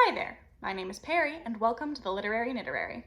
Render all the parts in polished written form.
Hi there, my name is Perry, and welcome to the Literary Knitterary.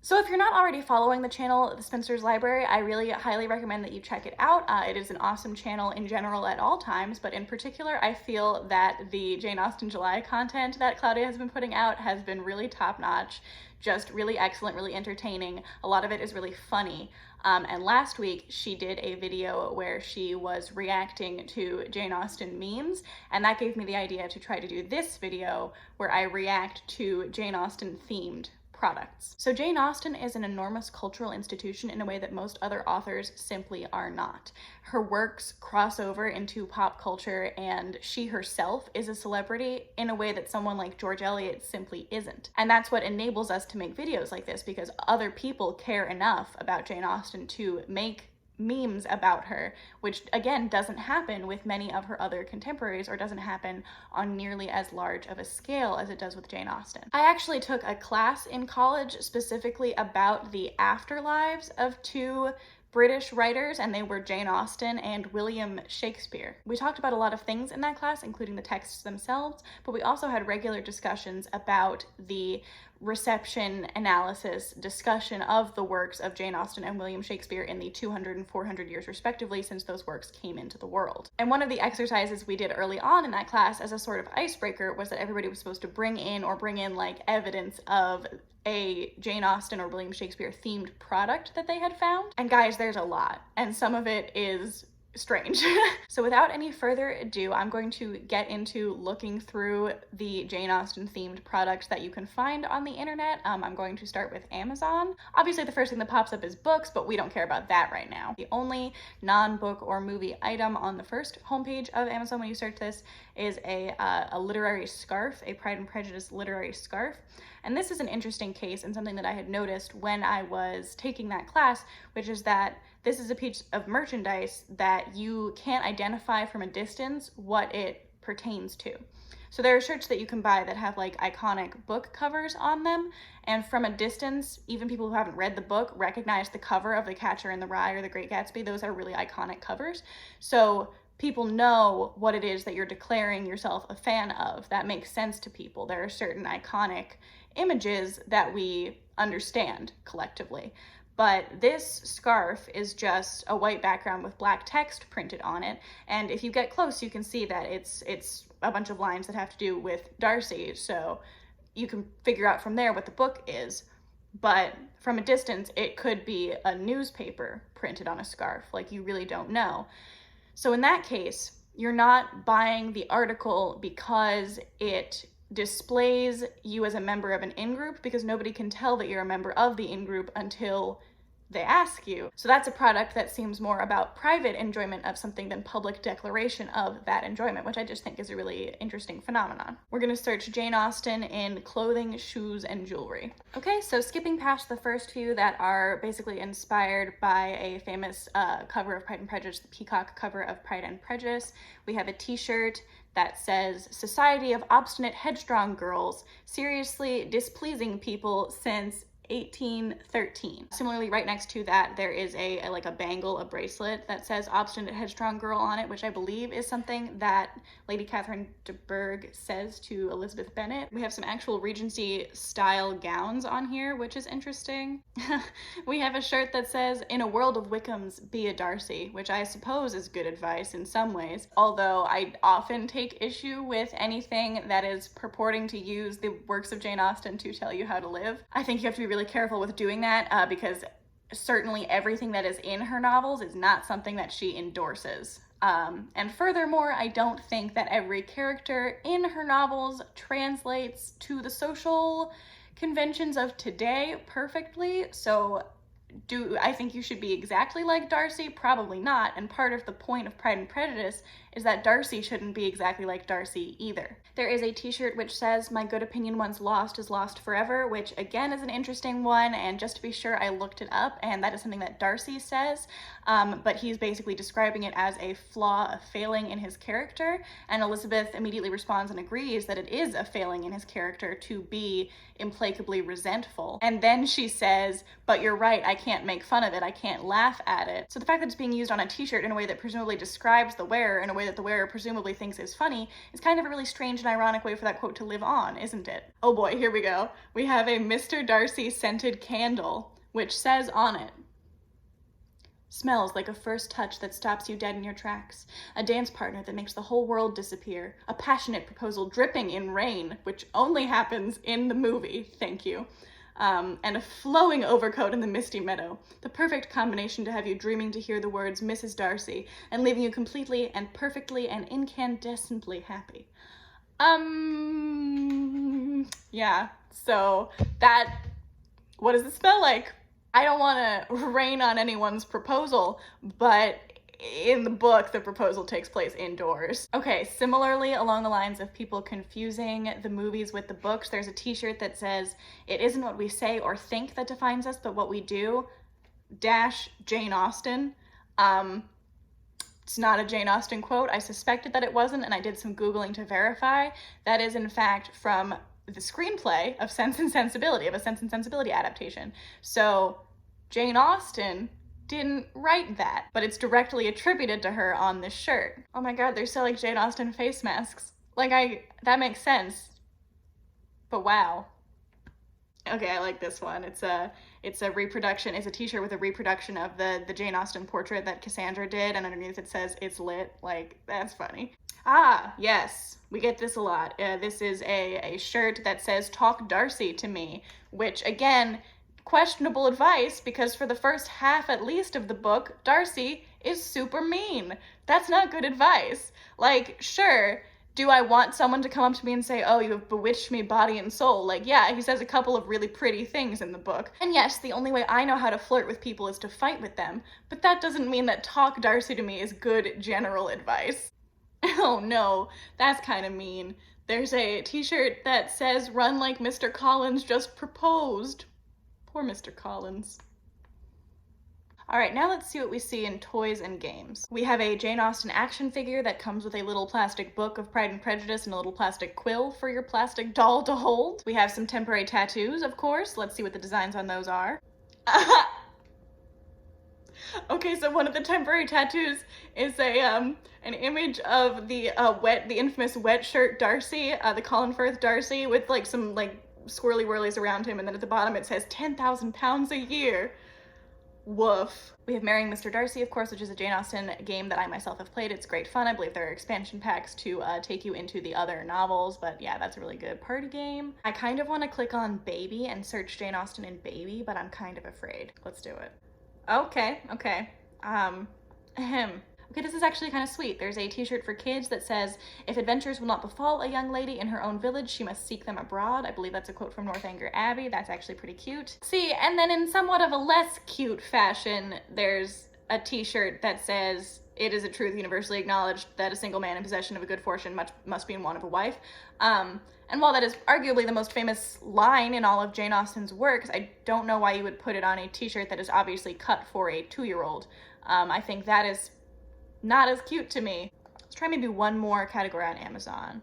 So if you're not already following the channel, The Spinster's Library, I really highly recommend that you check it out. It is an awesome channel in general at all times, but in particular, I feel that the Jane Austen July content that Claudia has been putting out has been really top-notch, just really excellent, really entertaining. A lot of it is really funny. And last week, she did a video where she was reacting to Jane Austen memes, and that gave me the idea to try to do this video where I react to Jane Austen themed products. So Jane Austen is an enormous cultural institution in a way that most other authors simply are not. Her works cross over into pop culture, and she herself is a celebrity in a way that someone like George Eliot simply isn't. And that's what enables us to make videos like this, because other people care enough about Jane Austen to make memes about her, which again doesn't happen with many of her other contemporaries, or doesn't happen on nearly as large of a scale as it does with Jane Austen. I actually took a class in college specifically about the afterlives of two British writers, and they were Jane Austen and William Shakespeare. We talked about a lot of things in that class, including the texts themselves, but we also had regular discussions about the reception, analysis, discussion of the works of Jane Austen and William Shakespeare in the 200 and 400 years respectively since those works came into the world. And one of the exercises we did early on in that class as a sort of icebreaker was that everybody was supposed to bring in like evidence of a Jane Austen or William Shakespeare themed product that they had found. And guys, there's a lot, and some of it is strange. So without any further ado, I'm going to get into looking through the Jane Austen themed products that you can find on the internet. I'm going to start with Amazon. Obviously the first thing that pops up is books, but we don't care about that right now. The only non-book or movie item on the first homepage of Amazon when you search this is a literary scarf, a Pride and Prejudice literary scarf. And this is an interesting case and something that I had noticed when I was taking that class, which is that this is a piece of merchandise that you can't identify from a distance what it pertains to. So there are shirts that you can buy that have like iconic book covers on them, and from a distance, even people who haven't read the book recognize the cover of The Catcher in the Rye or The Great Gatsby. Those are really iconic covers. So people know what it is that you're declaring yourself a fan of. That makes sense to people. There are certain iconic images that we understand collectively. But this scarf is just a white background with black text printed on it. And if you get close, you can see that it's a bunch of lines that have to do with Darcy. So you can figure out from there what the book is. But from a distance, it could be a newspaper printed on a scarf. Like, you really don't know. So in that case, you're not buying the article because it displays you as a member of an in-group, because nobody can tell that you're a member of the in-group until they ask you. So that's a product that seems more about private enjoyment of something than public declaration of that enjoyment, which I just think is a really interesting phenomenon. We're gonna search Jane Austen in clothing, shoes, and jewelry. Okay, so skipping past the first few that are basically inspired by a famous cover of Pride and Prejudice, the peacock cover of Pride and Prejudice, we have a t-shirt that says, "Society of Obstinate Headstrong Girls, Seriously Displeasing People Since 1813. Similarly, right next to that, there is a bangle, a bracelet that says Obstinate Headstrong Girl on it, which I believe is something that Lady Catherine de Bourgh says to Elizabeth Bennet. We have some actual Regency style gowns on here, which is interesting. We have a shirt that says, "In a world of Wickhams, be a Darcy," which I suppose is good advice in some ways, although I often take issue with anything that is purporting to use the works of Jane Austen to tell you how to live. I think you have to be really careful with doing that because certainly everything that is in her novels is not something that she endorses. And furthermore, I don't think that every character in her novels translates to the social conventions of today perfectly. So do I think you should be exactly like Darcy? Probably not. And part of the point of Pride and Prejudice is that Darcy shouldn't be exactly like Darcy either. There is a t-shirt which says, "My good opinion once lost is lost forever," which again is an interesting one, and just to be sure, I looked it up, and that is something that Darcy says, but he's basically describing it as a flaw, a failing in his character, and Elizabeth immediately responds and agrees that it is a failing in his character to be implacably resentful. And then she says, "But you're right, I can't make fun of it, I can't laugh at it." So the fact that it's being used on a t-shirt in a way that presumably describes the wearer in a way way that the wearer presumably thinks is funny is kind of a really strange and ironic way for that quote to live on, isn't it? Oh boy, here we go. We have a Mr. Darcy scented candle, which says on it, "Smells like a first touch that stops you dead in your tracks, a dance partner that makes the whole world disappear, a passionate proposal dripping in rain," which only happens in the movie, thank you, "and a flowing overcoat in the misty meadow, the perfect combination to have you dreaming to hear the words Mrs. Darcy and leaving you completely and perfectly and incandescently happy." Yeah, so that, what does it smell like? I don't want to rain on anyone's proposal, but in the book, the proposal takes place indoors. Okay, similarly, along the lines of people confusing the movies with the books, there's a t-shirt that says, "It isn't what we say or think that defines us, but what we do, dash Jane Austen." It's not a Jane Austen quote. I suspected that it wasn't, and I did some Googling to verify. That is, in fact, from the screenplay of Sense and Sensibility, of a Sense and Sensibility adaptation. So Jane Austen didn't write that, but it's directly attributed to her on this shirt. Oh my god, they're selling Jane Austen face masks. Like, that makes sense. But wow. Okay, I like this one. It's a reproduction, it's a t-shirt with a reproduction of the Jane Austen portrait that Cassandra did, and underneath it says, "It's lit." Like, that's funny. Ah, yes, we get this a lot. This is a shirt that says, "Talk Darcy to me," which, again, questionable advice, because for the first half at least of the book, Darcy is super mean. That's not good advice. Like, sure, do I want someone to come up to me and say, "Oh, you have bewitched me body and soul"? Like, yeah, he says a couple of really pretty things in the book. And yes, the only way I know how to flirt with people is to fight with them, but that doesn't mean that "talk Darcy to me" is good general advice. Oh no, that's kind of mean. There's a t-shirt that says, "Run like Mr. Collins just proposed." Poor Mr. Collins. All right, now let's see what we see in toys and games. We have a Jane Austen action figure that comes with a little plastic book of Pride and Prejudice and a little plastic quill for your plastic doll to hold. We have some temporary tattoos, of course. Let's see what the designs on those are. Okay, so one of the temporary tattoos is an image of the infamous wet shirt Darcy, the Colin Firth Darcy, with like some like swirly whirlies around him, and then at the bottom it says 10,000 pounds a year. Woof. We have Marrying Mr. Darcy, of course, which is a Jane Austen game that I myself have played. It's great fun. I believe there are expansion packs to take you into the other novels, but yeah, that's a really good party game. I kind of want to click on Baby and search Jane Austen in Baby, but I'm kind of afraid. Let's do it. Okay. Okay, this is actually kind of sweet. There's a t-shirt for kids that says, "If adventures will not befall a young lady in her own village, she must seek them abroad." I believe that's a quote from Northanger Abbey. That's actually pretty cute. See, and then in somewhat of a less cute fashion, there's a t-shirt that says, "It is a truth universally acknowledged that a single man in possession of a good fortune must be in want of a wife." And while that is arguably the most famous line in all of Jane Austen's works, I don't know why you would put it on a t-shirt that is obviously cut for a 2-year-old. I think that is not as cute to me. Let's try maybe one more category on Amazon.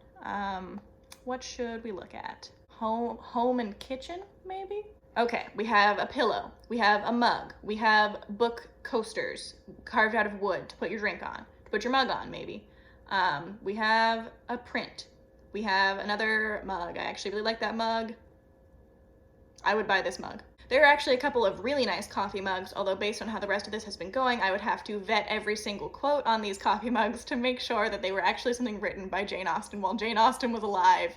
What should we look at? Home and kitchen, maybe? Okay, we have a pillow, we have a mug, we have book coasters carved out of wood to put your drink on, to put your mug on, maybe. We have a print. We have another mug. I actually really like that mug. I would buy this mug. There are actually a couple of really nice coffee mugs, although based on how the rest of this has been going, I would have to vet every single quote on these coffee mugs to make sure that they were actually something written by Jane Austen while Jane Austen was alive,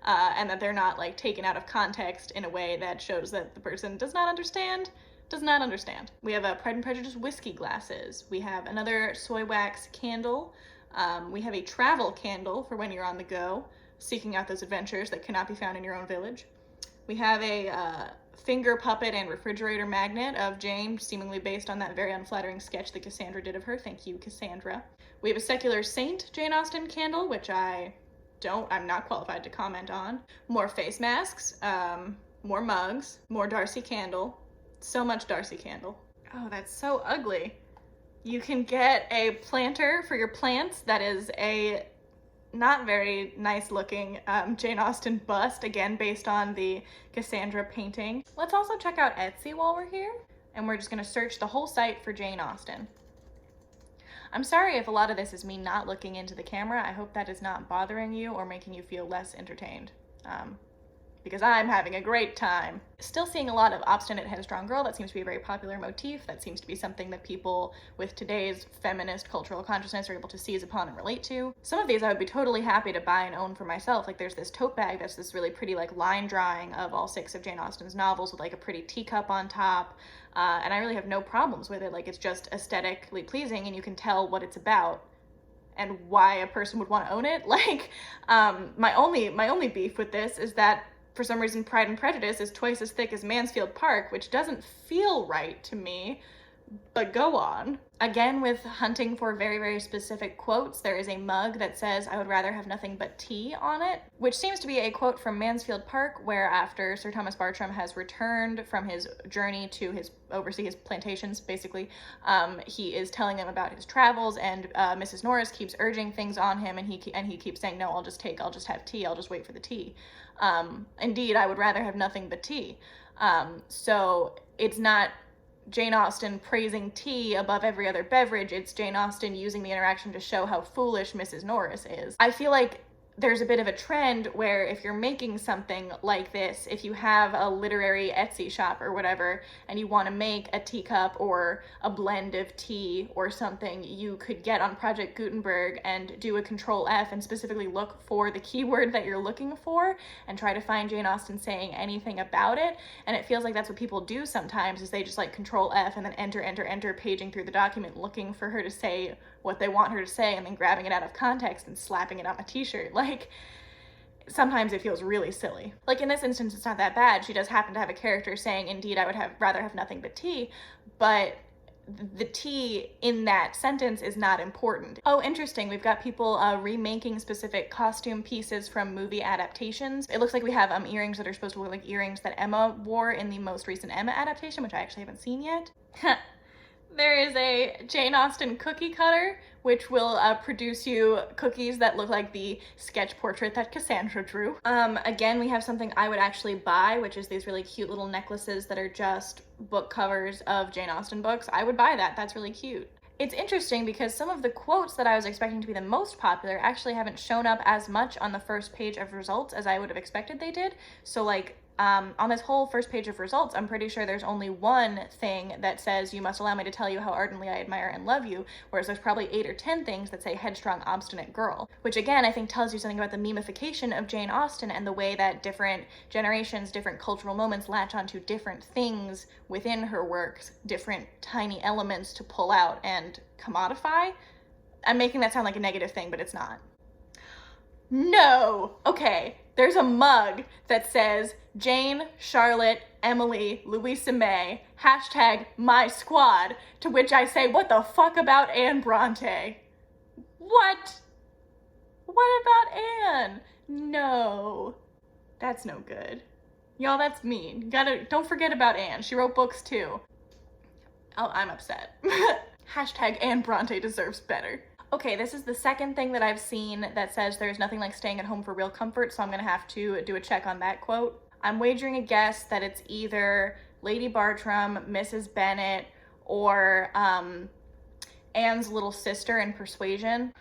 and that they're not like taken out of context in a way that shows that the person does not understand. We have a Pride and Prejudice whiskey glasses. We have another soy wax candle. We have a travel candle for when you're on the go, seeking out those adventures that cannot be found in your own village. We have a finger puppet and refrigerator magnet of Jane, seemingly based on that very unflattering sketch that Cassandra did of her. Thank you, Cassandra. We have a secular saint Jane Austen candle, which I'm not qualified to comment on. More face masks, more mugs, more Darcy candle. So much Darcy candle. Oh, that's so ugly. You can get a planter for your plants that is a not very nice looking Jane Austen bust, again based on the Cassandra painting. Let's also check out Etsy while we're here, and we're just gonna search the whole site for Jane Austen. I'm sorry if a lot of this is me not looking into the camera. I hope that is not bothering you or making you feel less entertained. Because I'm having a great time. Still seeing a lot of obstinate, headstrong girl. That seems to be a very popular motif. That seems to be something that people with today's feminist cultural consciousness are able to seize upon and relate to. Some of these I would be totally happy to buy and own for myself. Like there's this tote bag that's this really pretty like line drawing of all 6 of Jane Austen's novels with like a pretty teacup on top. And I really have no problems with it. Like it's just aesthetically pleasing and you can tell what it's about and why a person would want to own it. Like my only beef with this is that for some reason, Pride and Prejudice is twice as thick as Mansfield Park, which doesn't feel right to me, but go on. Again, with hunting for very, very specific quotes, there is a mug that says, "I would rather have nothing but tea" on it, which seems to be a quote from Mansfield Park, where after Sir Thomas Bartram has returned from his journey to oversee his plantations, basically, he is telling them about his travels, and Mrs. Norris keeps urging things on him, and he keeps saying, "No, I'll just have tea, I'll just wait for the tea." Indeed, I would rather have nothing but tea. So it's not Jane Austen praising tea above every other beverage, it's Jane Austen using the interaction to show how foolish Mrs. Norris is. I feel like there's a bit of a trend where if you're making something like this, if you have a literary Etsy shop or whatever, and you want to make a teacup or a blend of tea or something, you could get on Project Gutenberg and do a Control F and specifically look for the keyword that you're looking for and try to find Jane Austen saying anything about it. And it feels like that's what people do sometimes, is they just like Control F and then enter, paging through the document looking for her to say what they want her to say and then grabbing it out of context and slapping it on a t-shirt. Like, sometimes it feels really silly. Like in this instance, it's not that bad. She does happen to have a character saying, "Indeed, I would rather have nothing but tea," but the tea in that sentence is not important. Oh, interesting. We've got people remaking specific costume pieces from movie adaptations. It looks like we have earrings that are supposed to look like earrings that Emma wore in the most recent Emma adaptation, which I actually haven't seen yet. There is a Jane Austen cookie cutter, which will produce you cookies that look like the sketch portrait that Cassandra drew. Again, we have something I would actually buy, which is these really cute little necklaces that are just book covers of Jane Austen books. I would buy that. That's really cute. It's interesting because some of the quotes that I was expecting to be the most popular actually haven't shown up as much on the first page of results as I would have expected they did. So like, on this whole first page of results, I'm pretty sure there's only one thing that says, "You must allow me to tell you how ardently I admire and love you," whereas there's probably 8 or 10 things that say "headstrong, obstinate girl," which again, I think tells you something about the memification of Jane Austen and the way that different generations, different cultural moments latch onto different things within her works, different tiny elements to pull out and commodify. I'm making that sound like a negative thing, but it's not. No! Okay, there's a mug that says Jane, Charlotte, Emily, Louisa May, #MySquad, to which I say, what the fuck about Anne Bronte? What? What about Anne? No. That's no good. Y'all, that's mean. Don't forget about Anne. She wrote books too. Oh, I'm upset. #Anne Bronte deserves better. Okay, this is the second thing that I've seen that says there's nothing like staying at home for real comfort, so I'm gonna have to do a check on that quote. I'm wagering a guess that it's either Lady Bartram, Mrs. Bennet, or Anne's little sister in Persuasion.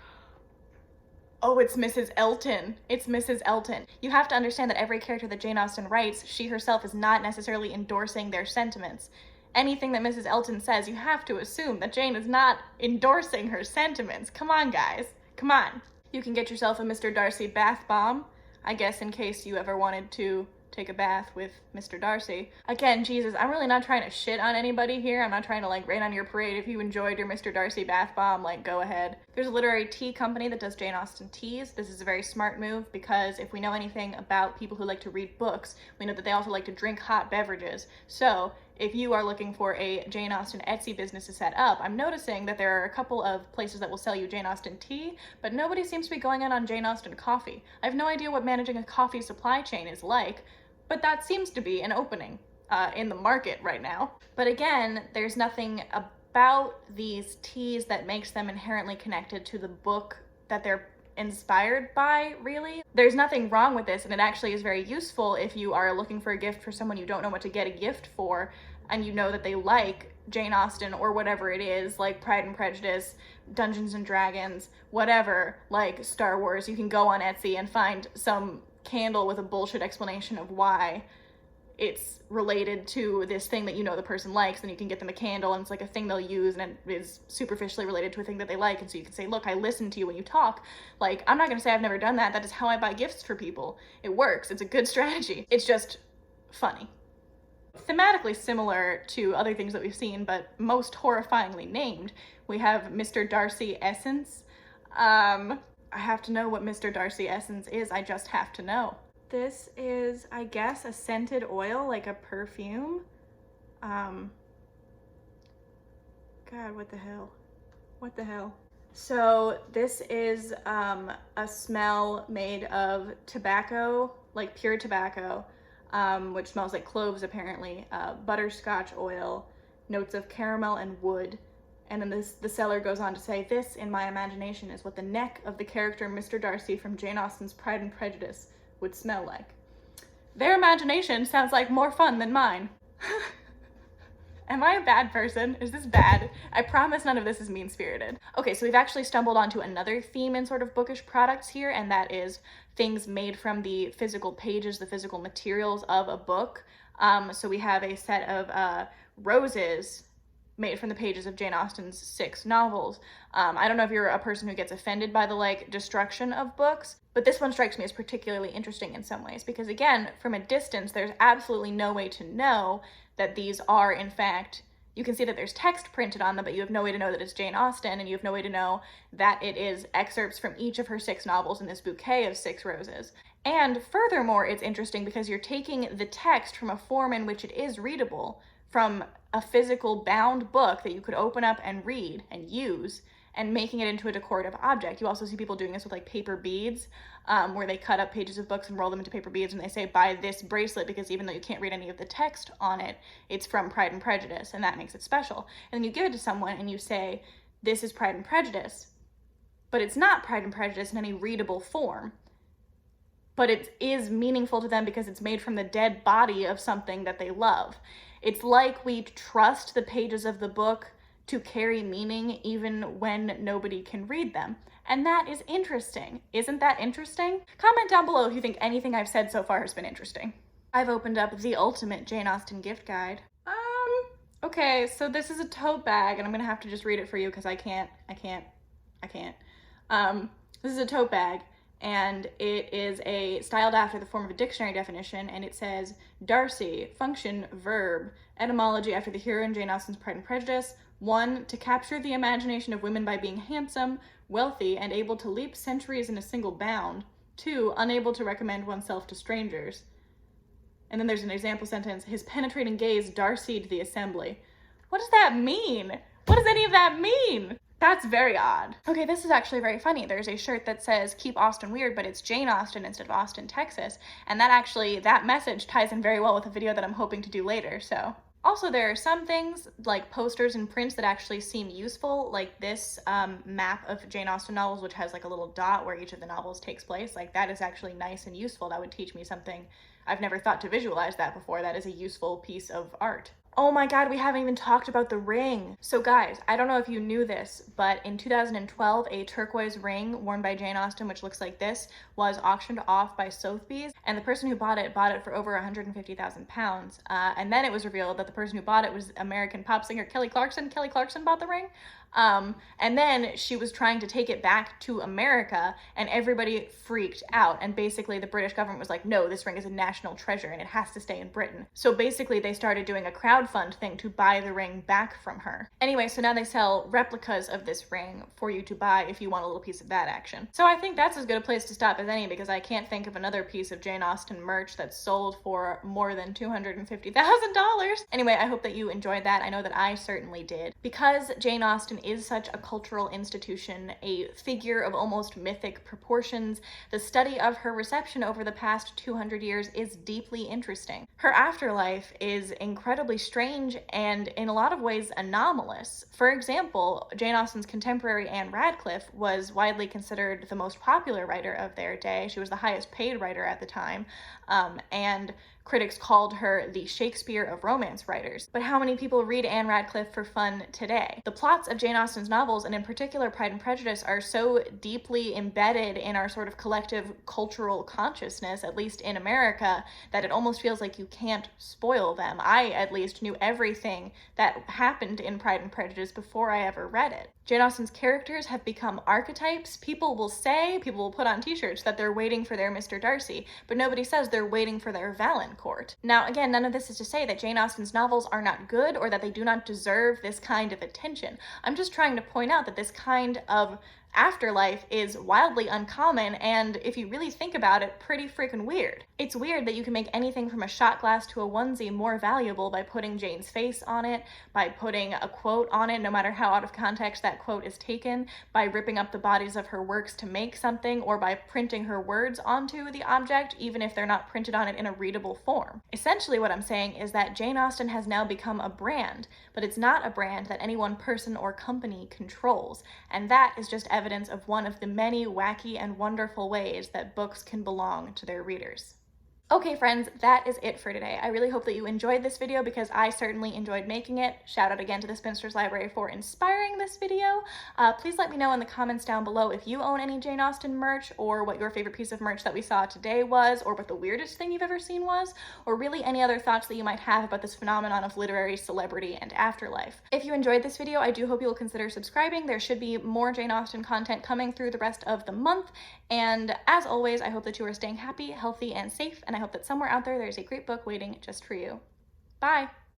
Oh, it's Mrs. Elton. It's Mrs. Elton. You have to understand that every character that Jane Austen writes, she herself is not necessarily endorsing their sentiments. Anything that Mrs. Elton says, you have to assume that Jane is not endorsing her sentiments. Come on, guys. Come on. You can get yourself a Mr. Darcy bath bomb, I guess, in case you ever wanted to take a bath with Mr. Darcy. Again, Jesus, I'm really not trying to shit on anybody here. I'm not trying to like rain on your parade. If you enjoyed your Mr. Darcy bath bomb, like go ahead. There's a literary tea company that does Jane Austen teas. This is a very smart move because if we know anything about people who like to read books, we know that they also like to drink hot beverages. So if you are looking for a Jane Austen Etsy business to set up, I'm noticing that there are a couple of places that will sell you Jane Austen tea, but nobody seems to be going in on Jane Austen coffee. I have no idea what managing a coffee supply chain is like, but that seems to be an opening in the market right now. But again, there's nothing about these teas that makes them inherently connected to the book that they're inspired by, really. There's nothing wrong with this, and it actually is very useful if you are looking for a gift for someone you don't know what to get a gift for, and you know that they like Jane Austen or whatever it is, like Pride and Prejudice, Dungeons and Dragons, whatever, like Star Wars, you can go on Etsy and find some candle with a bullshit explanation of why it's related to this thing that you know the person likes, and you can get them a candle and it's like a thing they'll use and it is superficially related to a thing that they like, and so you can say, look, I listen to you when you talk. Like, I'm not gonna say I've never done that. That is how I buy gifts for people. It works. It's a good strategy. It's just funny. Thematically similar to other things that we've seen, but most horrifyingly named, we have Mr. Darcy Essence. I have to know what Mr. Darcy Essence is. I just have to know. This is, I guess, a scented oil, like a perfume. God, what the hell? What the hell? So this is a smell made of tobacco, like pure tobacco, which smells like cloves apparently, butterscotch oil, notes of caramel and wood. And then the seller goes on to say, this, in my imagination, is what the neck of the character Mr. Darcy from Jane Austen's Pride and Prejudice would smell like. Their imagination sounds like more fun than mine. Am I a bad person? Is this bad? I promise none of this is mean-spirited. Okay, so we've actually stumbled onto another theme in sort of bookish products here, and that is things made from the physical pages, the physical materials of a book. So we have a set of roses made from the pages of Jane Austen's 6 novels. I don't know if you're a person who gets offended by the like destruction of books, but this one strikes me as particularly interesting in some ways because, again, from a distance, there's absolutely no way to know that these are, in fact, you can see that there's text printed on them, but you have no way to know that it's Jane Austen, and you have no way to know that it is excerpts from each of her 6 novels in this bouquet of 6 roses. And furthermore, it's interesting because you're taking the text from a form in which it is readable, from a physical bound book that you could open up and read and use, and making it into a decorative object. You also see people doing this with like paper beads, where they cut up pages of books and roll them into paper beads, and they say, buy this bracelet because even though you can't read any of the text on it, it's from Pride and Prejudice, and that makes it special. And then you give it to someone and you say, this is Pride and Prejudice, but it's not Pride and Prejudice in any readable form. But it is meaningful to them because it's made from the dead body of something that they love. It's like we trust the pages of the book to carry meaning even when nobody can read them. And that is interesting. Isn't that interesting? Comment down below if you think anything I've said so far has been interesting. I've opened up the ultimate Jane Austen gift guide. Okay, so this is a tote bag, and I'm gonna have to just read it for you because I can't. This is a tote bag, and it is styled after the form of a dictionary definition, and it says, Darcy, function, verb, etymology after the hero in Jane Austen's Pride and Prejudice. 1, to capture the imagination of women by being handsome, wealthy, and able to leap centuries in a single bound. 2, unable to recommend oneself to strangers. And then there's an example sentence, his penetrating gaze Darcy'd the assembly. What does that mean? What does any of that mean? That's very odd. Okay, this is actually very funny. There's a shirt that says, keep Austen weird, but it's Jane Austen instead of Austin, Texas. And that message ties in very well with a video that I'm hoping to do later, so. Also, there are some things, like posters and prints, that actually seem useful, like this map of Jane Austen novels, which has like a little dot where each of the novels takes place. Like, that is actually nice and useful. That would teach me something. I've never thought to visualize that before. That is a useful piece of art. Oh my god, we haven't even talked about the ring. So guys, I don't know if you knew this, but in 2012, a turquoise ring worn by Jane Austen, which looks like this, was auctioned off by Sotheby's, and the person who bought it for over 150,000 pounds. And then it was revealed that the person who bought it was American pop singer Kelly Clarkson. Kelly Clarkson bought the ring. And then she was trying to take it back to America, and everybody freaked out. And basically the British government was like, no, this ring is a national treasure and it has to stay in Britain. So basically they started doing a crowdfund thing to buy the ring back from her. Anyway, so now they sell replicas of this ring for you to buy if you want a little piece of that action. So I think that's as good a place to stop as any, because I can't think of another piece of Jane Austen merch that's sold for more than $250,000. Anyway, I hope that you enjoyed that. I know that I certainly did. Because Jane Austen is such a cultural institution, a figure of almost mythic proportions, the study of her reception over the past 200 years is deeply interesting. Her afterlife is incredibly strange and in a lot of ways anomalous. For example, Jane Austen's contemporary Anne Radcliffe was widely considered the most popular writer of their day. She was the highest paid writer at the time, and critics called her the Shakespeare of romance writers. But how many people read Anne Radcliffe for fun today? The plots of Jane Austen's novels, and in particular Pride and Prejudice, are so deeply embedded in our sort of collective cultural consciousness, at least in America, that it almost feels like you can't spoil them. I, at least, knew everything that happened in Pride and Prejudice before I ever read it. Jane Austen's characters have become archetypes. People will put on t-shirts that they're waiting for their Mr. Darcy, but nobody says they're waiting for their Valancourt. Now, again, none of this is to say that Jane Austen's novels are not good or that they do not deserve this kind of attention. I'm just trying to point out that this kind of afterlife is wildly uncommon, and if you really think about it, pretty freaking weird. It's weird that you can make anything from a shot glass to a onesie more valuable by putting Jane's face on it, by putting a quote on it, no matter how out of context that quote is taken, by ripping up the bodies of her works to make something, or by printing her words onto the object, even if they're not printed on it in a readable form. Essentially what I'm saying is that Jane Austen has now become a brand, but it's not a brand that any one person or company controls, and that is just evidence of one of the many wacky and wonderful ways that books can belong to their readers. Okay friends, that is it for today. I really hope that you enjoyed this video because I certainly enjoyed making it. Shout out again to the Spinsters Library for inspiring this video. Please let me know in the comments down below if you own any Jane Austen merch, or what your favorite piece of merch that we saw today was, or what the weirdest thing you've ever seen was, or really any other thoughts that you might have about this phenomenon of literary celebrity and afterlife. If you enjoyed this video, I do hope you'll consider subscribing. There should be more Jane Austen content coming through the rest of the month, and as always, I hope that you are staying happy, healthy, and safe, and I hope that somewhere out there there's a great book waiting just for you. Bye!